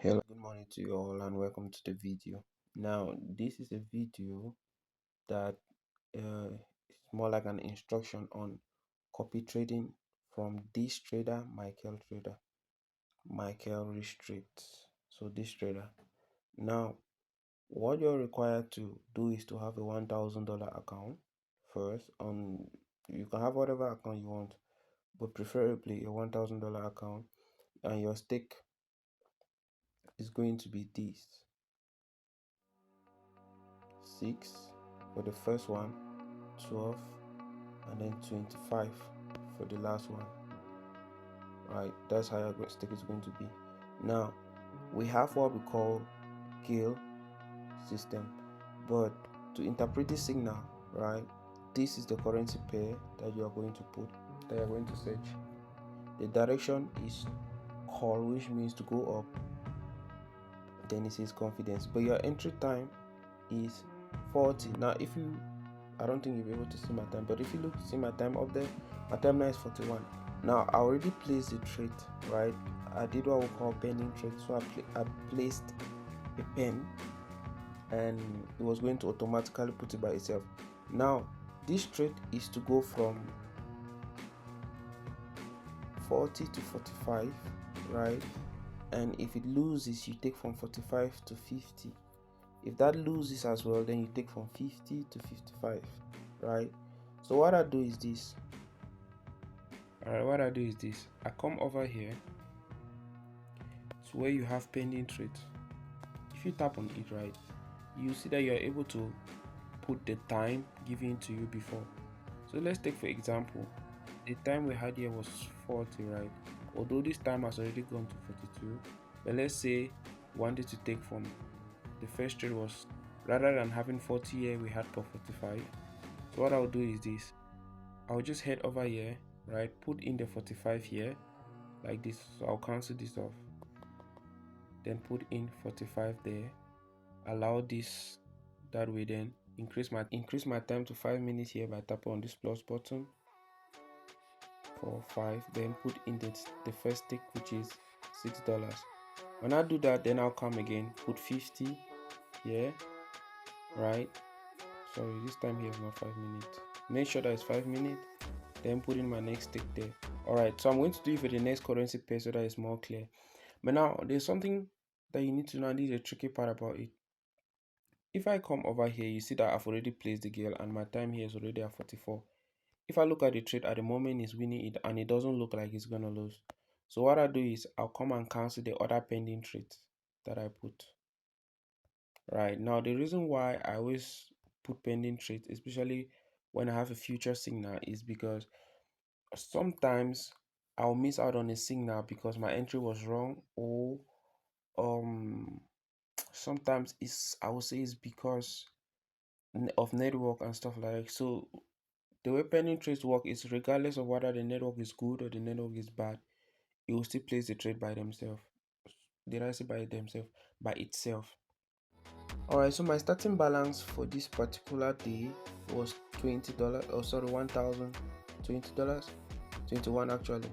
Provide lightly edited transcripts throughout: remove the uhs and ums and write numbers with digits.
Hello, good morning to you all and welcome to the video. Now, this is a video that is more like an instruction on copy trading from this trader, Michael Restrict. So this trader. Now, what you're required to do is to have a $1,000 account first. You can have whatever account you want, but preferably a $1,000 account, and your stake is going to be this. 6 for the first one, 12, and then 25 for the last one. Right, that's how your stake is going to be. Now we have what we call Gale system, but to interpret this signal, right, this is the currency pair that you are going to put, that you're going to search. The direction is call, which means to go up, then it says confidence, but your entry time is 40. Now I don't think you'll be able to see my time, but if you look to see my time up there, my time now is 41. Now I already placed the trade, right? I did what we call pending trade, so I placed a pen and it was going to automatically put it by itself. Now this trade is to go from 40 to 45, right? And if it loses, you take from 45 to 50. If that loses as well, then you take from 50 to 55, right? So what I do is this. I come over here to where you have pending trades. If you tap on it, right, you see that you're able to put the time given to you before. So let's take for example, the time we had here was 40, right? Although this time has already gone to 42, but let's say wanted to take from the first trade was, rather than having 40 here, we had for 45. So what I'll do is this. I'll just head over here, right, put in the 45 here like this. So I'll cancel this off, then put in 45 there, allow this that way, then increase my time to 5 minutes here by tapping on this plus button for 5, then put in the first tick, which is $6. When I do that, then I'll come again, put 50 here, right? Sorry, this time here is not 5 minutes. Make sure that it's 5 minutes, then put in my next tick there. Alright, so I'm going to do it for the next currency pair so that it's more clear. But now there's something that you need to know, and this is a tricky part about it. If I come over here, you see that I've already placed the Gale and my time here is already at 44. If I look at the trade at the moment, it's winning it and it doesn't look like it's gonna lose. So what I do is I'll come and cancel the other pending trades that I put. Right, now the reason why I always put pending trades, especially when I have a future signal, is because sometimes I'll miss out on a signal because my entry was wrong, or sometimes I would say it's because of network and stuff like that. So the way pending trades work is, regardless of whether the network is good or the network is bad, it will still place the trade by themselves. Did I say by themselves? By itself. Alright, so my starting balance for this particular day was $20, oh sorry, $1,020, 21 actually.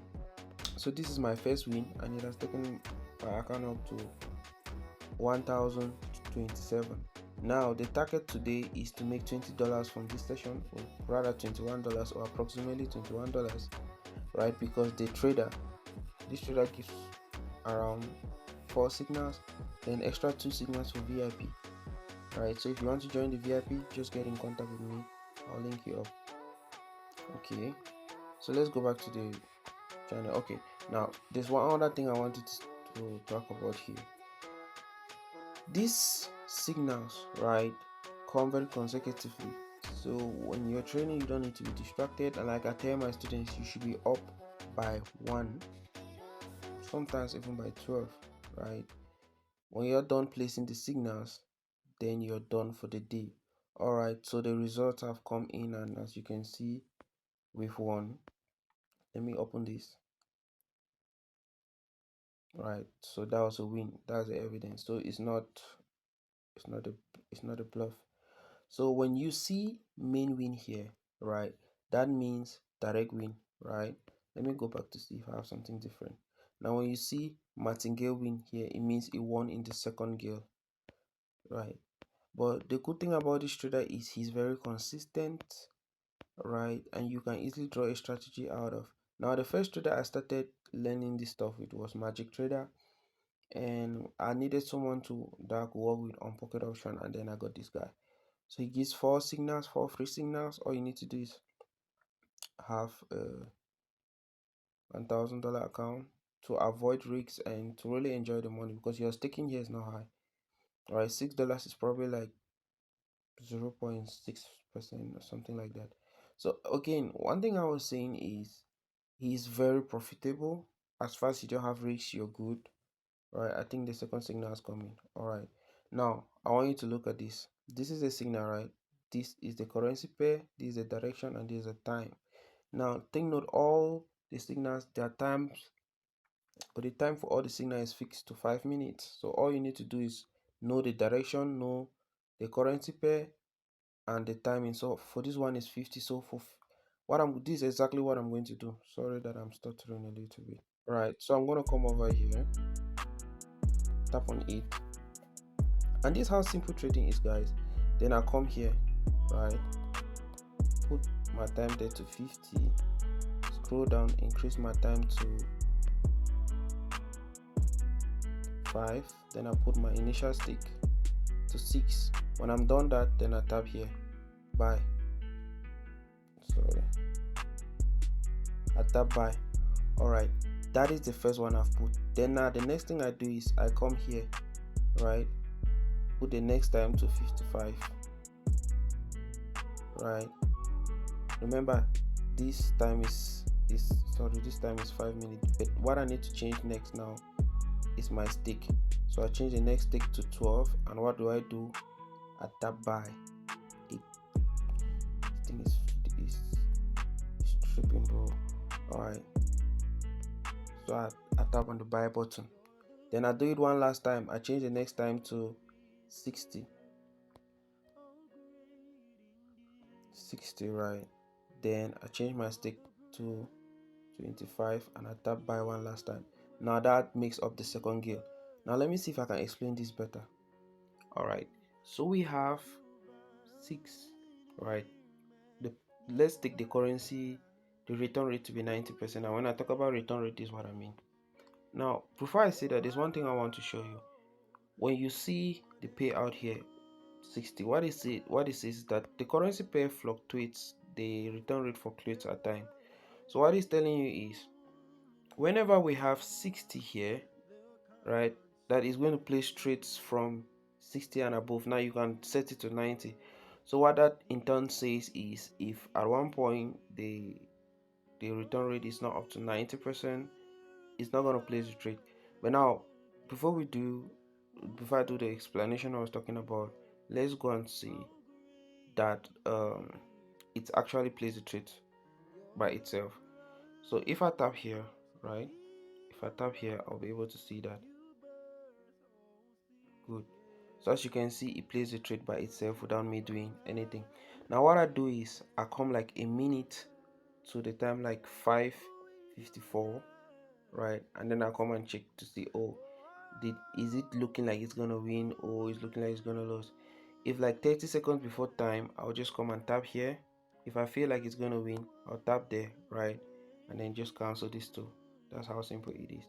So this is my first win and it has taken my account up to 1,027. Now the target today is to make $20 from this session, or rather $21, or approximately $21, right? Because this trader gives around 4 signals, then extra 2 signals for VIP. Right, so if you want to join the VIP, just get in contact with me. I'll link you up. Okay, so let's go back to the channel. Okay, now there's one other thing I wanted to talk about here. These signals, right, come very consecutively. So when you're training, you don't need to be distracted. And like I tell my students, you should be up by 1, sometimes even by 12, right? When you're done placing the signals, then you're done for the day. Alright, so the results have come in, and as you can see, we've won. Let me open this. Right, so that was a win. That's the evidence. So it's not a bluff. So when you see main win here, right, that means direct win, right? Let me go back to see if I have something different. Now when you see martingale win here, it means he won in the second gale, right? But the good thing about this trader is he's very consistent, right? And you can easily draw a strategy out of. Now, the first trader I started learning this stuff with was Magic Trader, and I needed someone to that could work with on pocket option, and then I got this guy. So he gives 4 signals, 4 free signals. All you need to do is have a $1,000 account to avoid risks and to really enjoy the money, because your staking here is not high. All right, $6 is probably like 0.6% or something like that. So again, one thing I was saying is he's very profitable. As far as you don't have risks, you're good. All right, I think the second signal is coming. All right, now I want you to look at this. This is a signal, right? This is the currency pair, this is the direction, and this is the time. Now take note, all the signals, their times, but the time for all the signal is fixed to 5 minutes. So all you need to do is know the direction, know the currency pair, and the timing. So for this one is 50. So for this is exactly what I'm going to do. Sorry that I'm stuttering a little bit. Right, so I'm going to come over here, tap on it, and this is how simple trading is, guys. Then I come here, right, put my time there to 50, scroll down, increase my time to 5, then I put my initial stake to 6. When I'm done that, then I tap here, buy. Sorry, I tap buy. All right, that is the first one I've put. Then now the next thing I do is I come here, right, put the next time to 55, right. Remember, this time is this time is 5 minutes, but what I need to change next now is my stake. So I change the next stake to 12, and what do I do? I tap buy. This thing is tripping, bro. All right, so I tap on the buy button. Then I do it one last time. I change the next time to 60, right. Then I change my stake to 25, and I tap buy one last time. Now that makes up the second gale. Now let me see if I can explain this better. All right, so we have 6, right. Let's take the currency, the return rate to be 90%. And when I talk about return rate, this is what I mean. Now before I say that, there's one thing I want to show you. When you see the payout here 60, what is it? What it says is that the currency pair fluctuates, the return rate fluctuates at time. So what it's telling you is, whenever we have 60 here, right, that is going to play straight from 60 and above. Now you can set it to 90. So what that in turn says is, if at one point the return rate is not up to 90%, it's not going to place the trade. But now, before I do the explanation I was talking about, let's go and see that it actually plays the trade by itself. So if I tap here, right, if I tap here, I'll be able to see that. Good. So as you can see, it plays the trade by itself without me doing anything. Now what I do is I come like a minute to the time, like 5:54, right, and then I come and check to see, oh, is it looking like it's gonna win, or is looking like it's gonna lose. If like 30 seconds before time, I'll just come and tap here. If I feel like it's gonna win, I'll tap there, right, and then just cancel this too. That's how simple it is.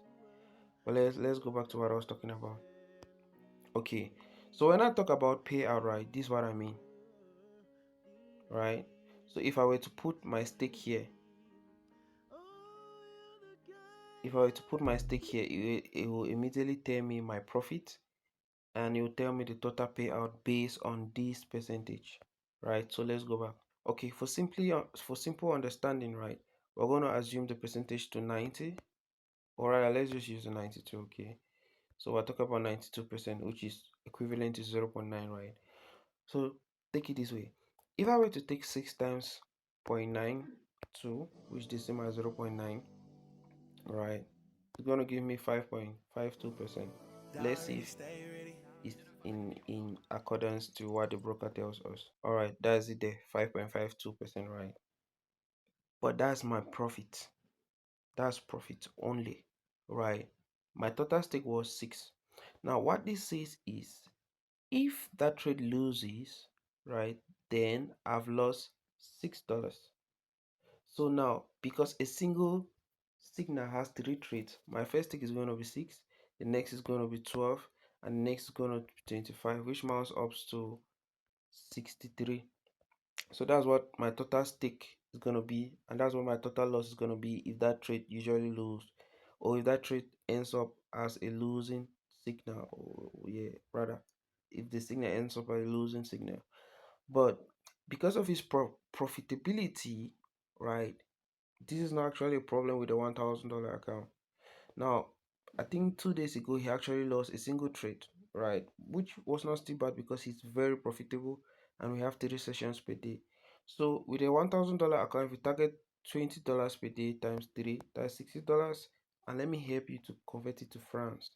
But let's go back to what I was talking about. Okay, so when I talk about payout, right, this is what I mean, right. So if I were to put my stake here, it will immediately tell me my profit, and it will tell me the total payout based on this percentage, right. So let's go back. Okay, for simple understanding, right, we're going to assume the percentage to 90, or rather let's just use the 92. Okay, so we're talking about 92%, which is equivalent to 0.9, right. So take it this way. If I were to take 6 times 0.92, which is the same as 0.9, right, it's going to give me 5.52%. Let's see if it's in accordance to what the broker tells us. All right, that's it there, 5.52%, right. But that's my profit. That's profit only, right. My total stake was 6. Now what this says is if that trade loses, right, then I've lost $6. So now because a single signal has three trades, my first tick is going to be 6, the next is going to be 12, and the next is going to be 25, which mounts up to 63. So that's what my total stake is going to be, and that's what my total loss is going to be if that trade usually lose, or if that trade ends up as a losing signal, or yeah, rather, if the signal ends up as a losing signal. But because of its profitability, right, this is not actually a problem with the $1,000 account. Now, I think 2 days ago he actually lost a single trade, right? Which was not still bad because it's very profitable and we have 3 sessions per day. So with a $1,000 account, if you target $20 per day times 3, that's $60. And let me help you to convert it to francs.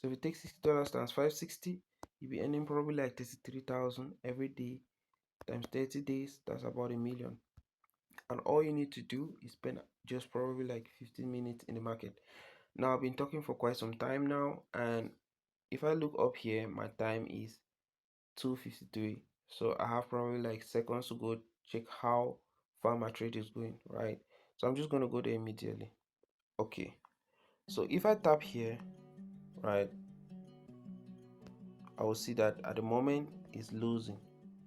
So if you take $60 times 560, you'll be earning probably like 33,000 every day times 30 days. That's about a million. And all you need to do is spend just probably like 15 minutes in the market. Now I've been talking for quite some time now, and if I look up here, my time is 2:53. So I have probably like seconds to go check how far my trade is going, right? So I'm just gonna go there immediately. Okay. So if I tap here, right, I will see that at the moment it's losing.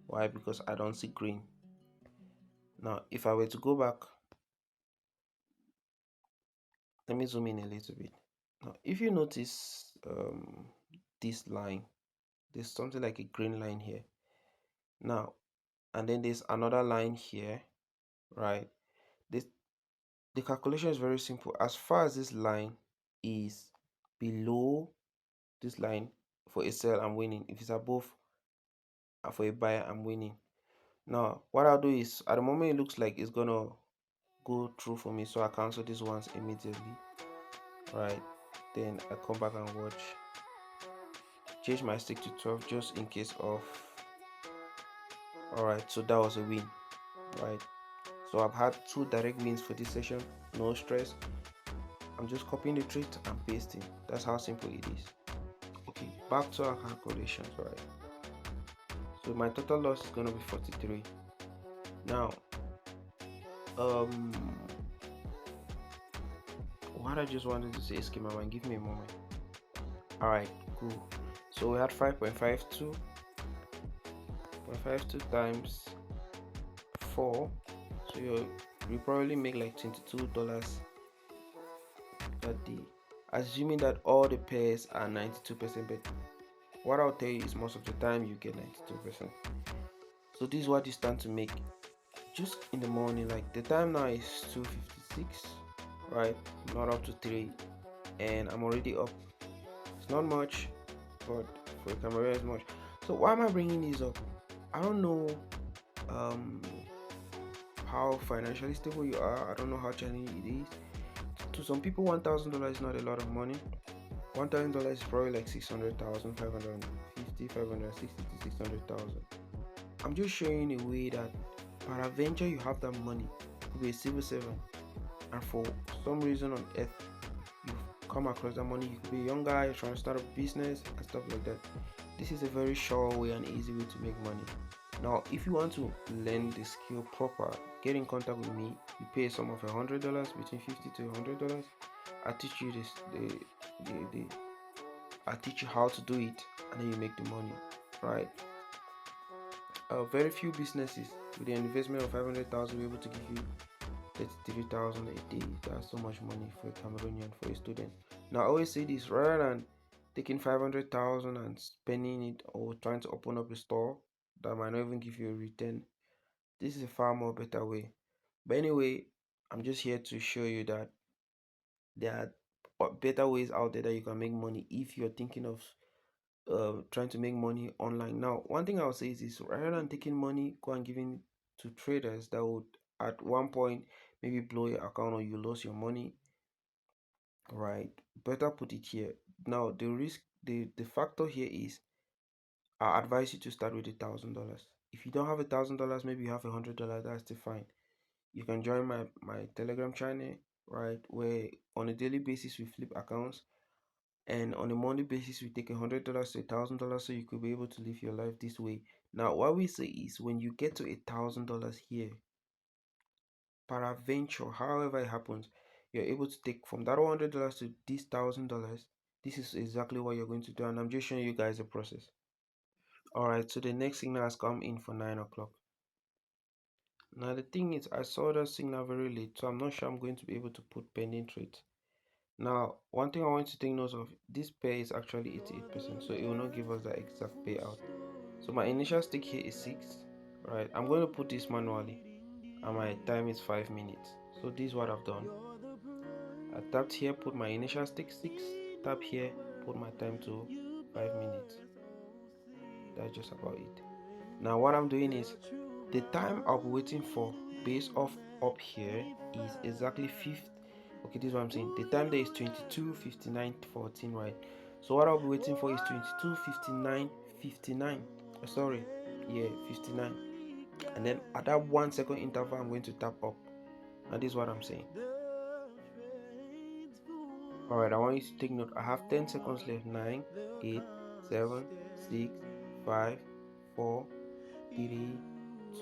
Why? Because I don't see green. Now if I were to go back, let me zoom in a little bit. Now if you notice this line, there's something like a green line here. Now and then there's another line here, right? This the calculation is very simple. As far as this line is below this line for a sell, I'm winning. If it's above for a buy, I'm winning. Now what I'll do is at the moment it looks like it's gonna go through for me, so I cancel these ones immediately, right? Then I come back and watch, change my stick to 12 just in case of. All right, so that was a win, right? So I've had 2 direct wins for this session, no stress. I'm just copying the trade and pasting. That's how simple it is. Okay, back to our calculations, right? So my total loss is gonna be 43. Now, um, what I just wanted to say, escape my mind. Give me a moment. All right, cool. So we had 5.52. 0.52 times 4. So you probably make like $22 per day, assuming that all the pairs are 92% bet. What I'll tell you is most of the time you get 92%. So this is what you stand to make just in the morning. Like the time now is 2:56, right? Not up to 3, and I'm already up. It's not much, but for a camera it's much. So why am I bringing these up? I don't know um how financially stable you are. I don't know how challenging it is. To some people, $1,000 is not a lot of money. $1,000 is probably like 600,000, 550, 560 to 600,000. I'm just showing a way that peradventure you have that money, you could be a civil servant, and for some reason on earth you've come across that money. You could be a young guy, you're trying to start a business and stuff like that. This is a very sure way and easy way to make money. Now, if you want to learn the skill proper, get in contact with me. You pay a sum of $100, between $50 to $100. I teach you this. The I teach you how to do it, and then you make the money, right? Very few businesses with an investment of 500,000 will be able to give you 33,000 a day. That's so much money for a Cameroonian, for a student. Now I always say this: rather than taking 500,000 and spending it or trying to open up a store that might not even give you a return, this is a far more better way. But anyway, I'm just here to show you that there are better ways out there that you can make money if you're thinking of trying to make money online. Now, one thing I'll say is this: rather than taking money, go and giving it to traders that would at one point maybe blow your account or you lose your money, right? Better put it here. Now, the factor here is I advise you to start with $1,000. If you don't have $1,000, maybe you have $100, that's still fine. You can join my Telegram channel, right, where on a daily basis we flip accounts. and on a monthly basis we take $100 to $1,000 so you could be able to live your life this way. Now what we say is when you get to $1,000 here, peradventure, however it happens, you're able to take from that $100 to this $1,000. This is exactly what you're going to do, and I'm just showing you guys the process. Alright, so the next signal has come in for 9 o'clock. Now the thing is, I saw that signal very late, so I'm not sure I'm going to be able to put pending trades. Now, one thing I want you to take note of, this pair is actually 88%, so it will not give us the exact payout. So my initial stake here is 6, right? I'm going to put this manually, and my time is 5 minutes. So this is what I've done. I tapped here, put my initial stake 6, tap here, put my time to 5 minutes. That's just about it. Now what I'm doing is, the time I'll be waiting for based off up here is exactly 5th. Okay, this is what I'm saying. The time there is 22:59:14, right? So what I'll be waiting for is 22:59:59. Sorry, yeah, 59. And then at that 1 second interval, I'm going to tap up. And this is what I'm saying. Alright, I want you to take note. I have 10 seconds left. 9, 8, 7, 6, 5, 4, 3,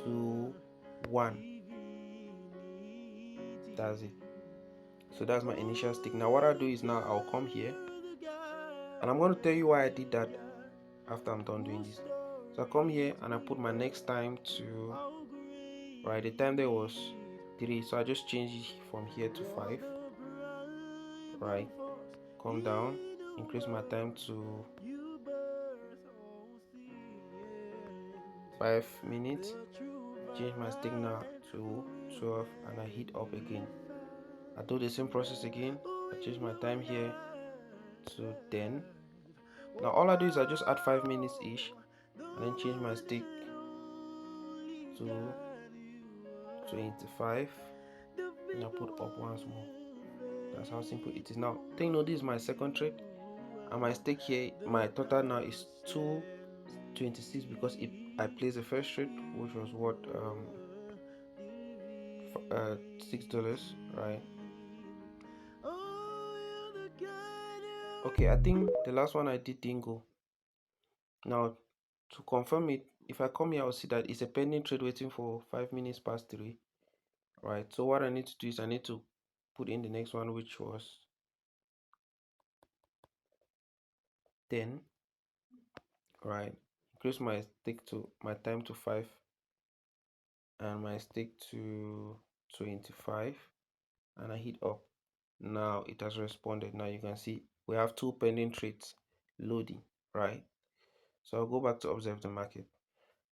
2, 1. That's it. So that's my initial stick. Now what I'll do is, now I'll come here and I'm going to tell you why I did that after I'm done doing this. So I come here and I put my next time to, right, the time there was 3, so I just change it from here to 5, right, come down, increase my time to 5 minutes, change my stick now to 12, and I hit up again. I do the same process again. I change my time here to 10. Now all I do is I just add 5 minutes each, and then change my stick to 25, and I put up once more. That's how simple it is. Now take note, this is my second trade, and my stake here, my total now is 226 because I placed the first trade, which was what, $6, right? Okay, I think the last one I did didn't go. Now to confirm it, if I come here, I'll see that it's a pending trade waiting for 5 minutes past 3, right? So what I need to do is I need to put in the next one, which was 10, right? Increase my stick to my time to 5 and my stick to 25, and I hit up. Now it has responded. Now you can see we have 2 pending trades loading, right? So I'll go back to observe the market.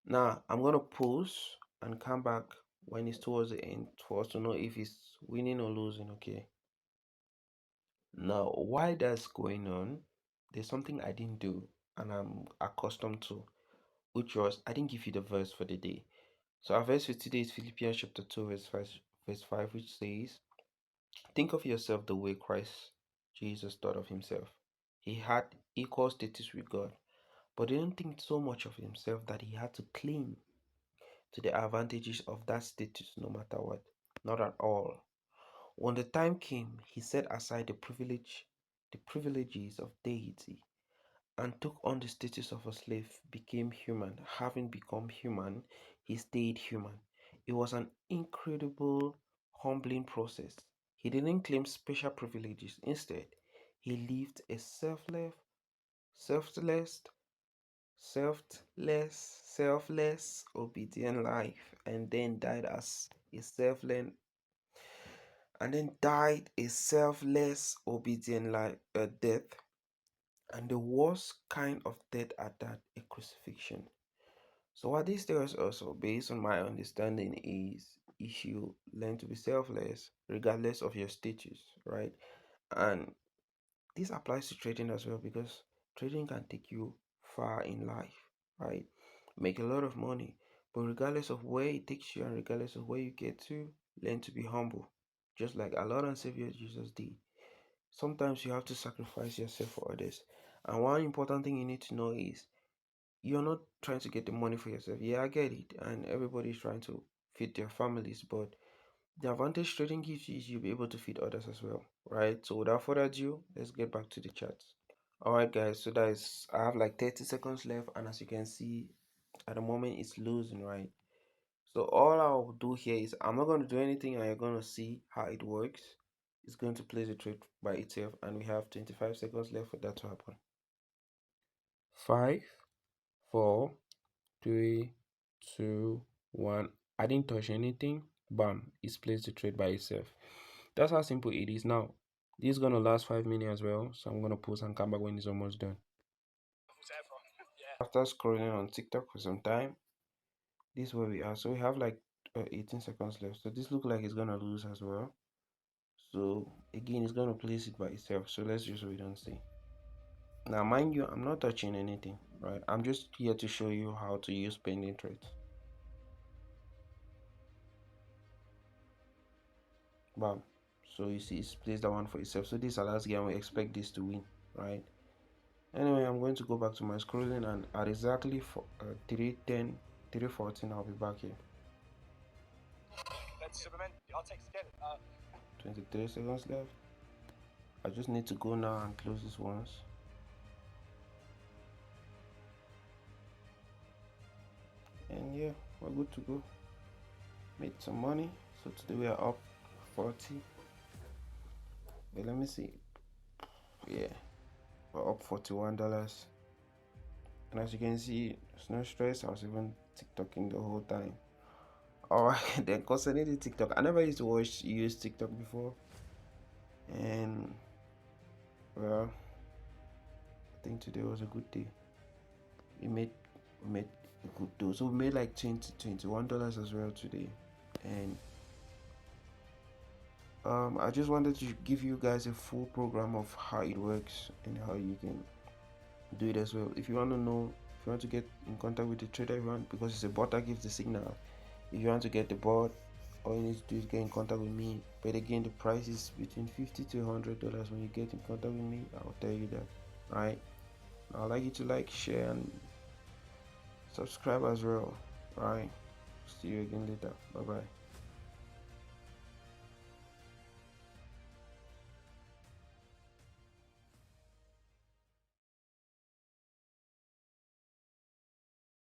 Now I'm going to pause and come back when it's towards the end for us to know if it's winning or losing. Okay, now why that's going on, there's something I didn't do and I'm accustomed to, which was I didn't give you the verse for the day. So our verse for today is Philippians chapter 2 verse 5, which says, think of yourself the way Christ Jesus thought of himself. He had equal status with God, but didn't think so much of himself that he had to cling to the advantages of that status no matter what. Not at all. When the time came, he set aside the privileges of deity, and took on the status of a slave, became human. Having become human, he stayed human. It was an incredible, humbling process. He didn't claim special privileges. Instead, he lived a selfless, selfless, obedient life, and then died as a selfless, obedient life, death, and the worst kind of death at that, a crucifixion. So what this tells us also, based on my understanding, is if you learn to be selfless, regardless of your status, right? And this applies to trading as well, because trading can take you far in life, right? Make a lot of money, but regardless of where it takes you and regardless of where you get to, learn to be humble, just like our Lord and Savior Jesus did. Sometimes you have to sacrifice yourself for others. And one important thing you need to know is you're not trying to get the money for yourself. Yeah, I get it, and everybody's trying to feed their families, but the advantage trading gives you is you'll be able to feed others as well, right? So without further ado, let's get back to the charts. Alright guys, so that is, I have like 30 seconds left, and as you can see at the moment it's losing, right? So all I'll do here is I'm not going to do anything, and you're going to see how it works. It's going to place the trade by itself, and we have 25 seconds left for that to happen. 5, 4, 3, 2, 1. I didn't touch anything. Bam, it's placed the trade by itself. That's how simple it is. Now this is gonna last 5 minutes as well, so I'm gonna pause and come back when it's almost done. After scrolling on TikTok for some time, this is where we are. So we have like 18 seconds left. So this looks like it's gonna lose as well. So again, it's gonna place it by itself. So let's just wait and see. Now mind you, I'm not touching anything, right? I'm just here to show you how to use pending trades. Bam. So you see it's placed that one for itself. So this is our last game. We expect this to win, right? Anyway, I'm going to go back to my scrolling, and at exactly for 3:10, 3:14, I'll be back here. 23 seconds left. I just need to go now and close this once. And yeah, we're good to go. Made some money. So today we are up 40. Wait, let me see. Yeah, we're up $41. And as you can see, there's no stress. I was even TikToking the whole time. Alright, then concerning the TikTok, I never used to use TikTok before. And well, I think today was a good day. We made a good deal. So we made like $21 as well today. And I just wanted to give you guys a full program of how it works and how you can do it as well. If you want to know, if you want to get in contact with the trader, because it's a bot that gives the signal. If you want to get the bot, all you need to do is get in contact with me. But again, the price is between $50 to $100. When you get in contact with me, I'll tell you that. Right? I'd like you to like, share, and subscribe as well. Right? See you again later. Bye bye.